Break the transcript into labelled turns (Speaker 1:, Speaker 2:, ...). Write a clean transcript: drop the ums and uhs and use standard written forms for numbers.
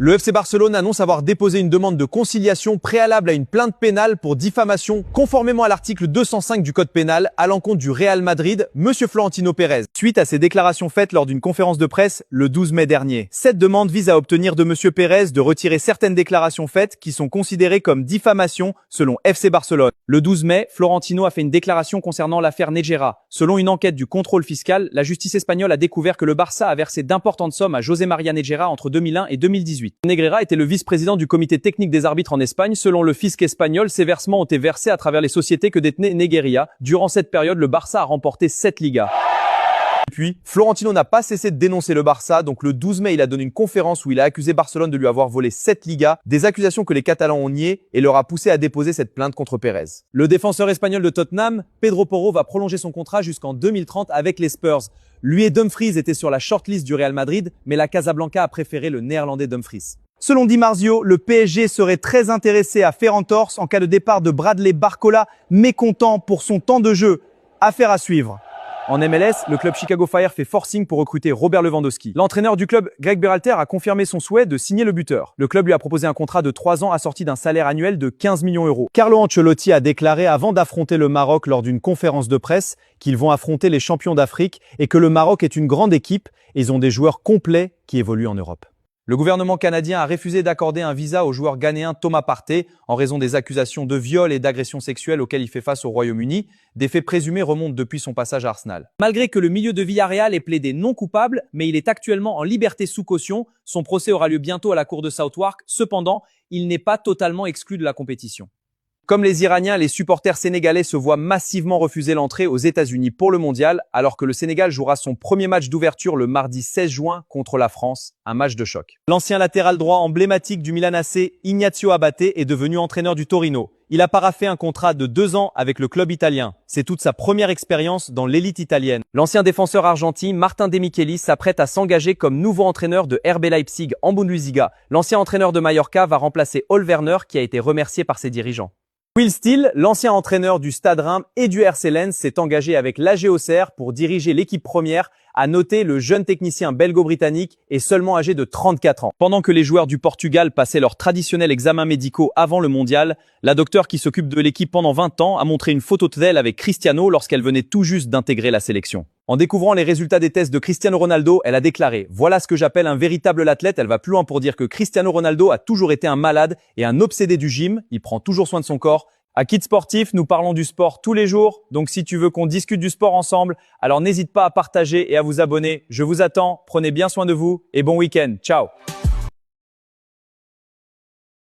Speaker 1: Le FC Barcelone annonce avoir déposé une demande de conciliation préalable à une plainte pénale pour diffamation conformément à l'article 205 du Code pénal à l'encontre du Real Madrid, Monsieur Florentino Pérez, suite à ses déclarations faites lors d'une conférence de presse le 12 mai dernier. Cette demande vise à obtenir de Monsieur Pérez de retirer certaines déclarations faites qui sont considérées comme diffamation selon FC Barcelone. Le 12 mai, Florentino a fait une déclaration concernant l'affaire Negreira. Selon une enquête du contrôle fiscal, la justice espagnole a découvert que le Barça a versé d'importantes sommes à José María Negreira entre 2001 et 2018. Negreira était le vice-président du comité technique des arbitres en Espagne. Selon le fisc espagnol, ces versements ont été versés à travers les sociétés que détenait Negreira. Durant cette période, le Barça a remporté 7 Ligas. Puis, Florentino n'a pas cessé de dénoncer le Barça, donc le 12 mai, il a donné une conférence où il a accusé Barcelone de lui avoir volé 7 Ligas, des accusations que les Catalans ont niées et leur a poussé à déposer cette plainte contre Pérez. Le défenseur espagnol de Tottenham, Pedro Porro, va prolonger son contrat jusqu'en 2030 avec les Spurs. Lui et Dumfries étaient sur la shortlist du Real Madrid, mais la Casablanca a préféré le néerlandais Dumfries. Selon Di Marzio, le PSG serait très intéressé à Ferran Torres en cas de départ de Bradley Barcola, mécontent pour son temps de jeu. Affaire à suivre. En MLS, le club Chicago Fire fait forcing pour recruter Robert Lewandowski. L'entraîneur du club, Greg Berhalter, a confirmé son souhait de signer le buteur. Le club lui a proposé un contrat de 3 ans assorti d'un salaire annuel de 15 millions d'euros. Carlo Ancelotti a déclaré avant d'affronter le Maroc lors d'une conférence de presse qu'ils vont affronter les champions d'Afrique et que le Maroc est une grande équipe et ils ont des joueurs complets qui évoluent en Europe. Le gouvernement canadien a refusé d'accorder un visa au joueur ghanéen Thomas Partey en raison des accusations de viol et d'agression sexuelle auxquelles il fait face au Royaume-Uni. Des faits présumés remontent depuis son passage à Arsenal. Malgré que le milieu de Villarreal ait plaidé non coupable, mais il est actuellement en liberté sous caution. Son procès aura lieu bientôt à la cour de Southwark. Cependant, il n'est pas totalement exclu de la compétition. Comme les Iraniens, les supporters sénégalais se voient massivement refuser l'entrée aux États-Unis pour le mondial, alors que le Sénégal jouera son premier match d'ouverture le mardi 16 juin contre la France, un match de choc. L'ancien latéral droit emblématique du Milan AC, Ignazio Abate, est devenu entraîneur du Torino. Il a paraphé un contrat de 2 ans avec le club italien. C'est toute sa première expérience dans l'élite italienne. L'ancien défenseur argentin Martin De Michelis s'apprête à s'engager comme nouveau entraîneur de RB Leipzig en Bundesliga. L'ancien entraîneur de Mallorca va remplacer Ole Werner qui a été remercié par ses dirigeants. Will Steele, l'ancien entraîneur du Stade Reims et du RC Lens, s'est engagé avec l'AG Auxerre pour diriger l'équipe première. À noter, le jeune technicien belgo-britannique est seulement âgé de 34 ans. Pendant que les joueurs du Portugal passaient leurs traditionnels examens médicaux avant le mondial, la docteure qui s'occupe de l'équipe pendant 20 ans a montré une photo d'elle avec Cristiano lorsqu'elle venait tout juste d'intégrer la sélection. En découvrant les résultats des tests de Cristiano Ronaldo, elle a déclaré « Voilà ce que j'appelle un véritable athlète ». Elle va plus loin pour dire que Cristiano Ronaldo a toujours été un malade et un obsédé du gym. Il prend toujours soin de son corps. À Kids Sportif, nous parlons du sport tous les jours. Donc si tu veux qu'on discute du sport ensemble, alors n'hésite pas à partager et à vous abonner. Je vous attends. Prenez bien soin de vous et bon week-end. Ciao.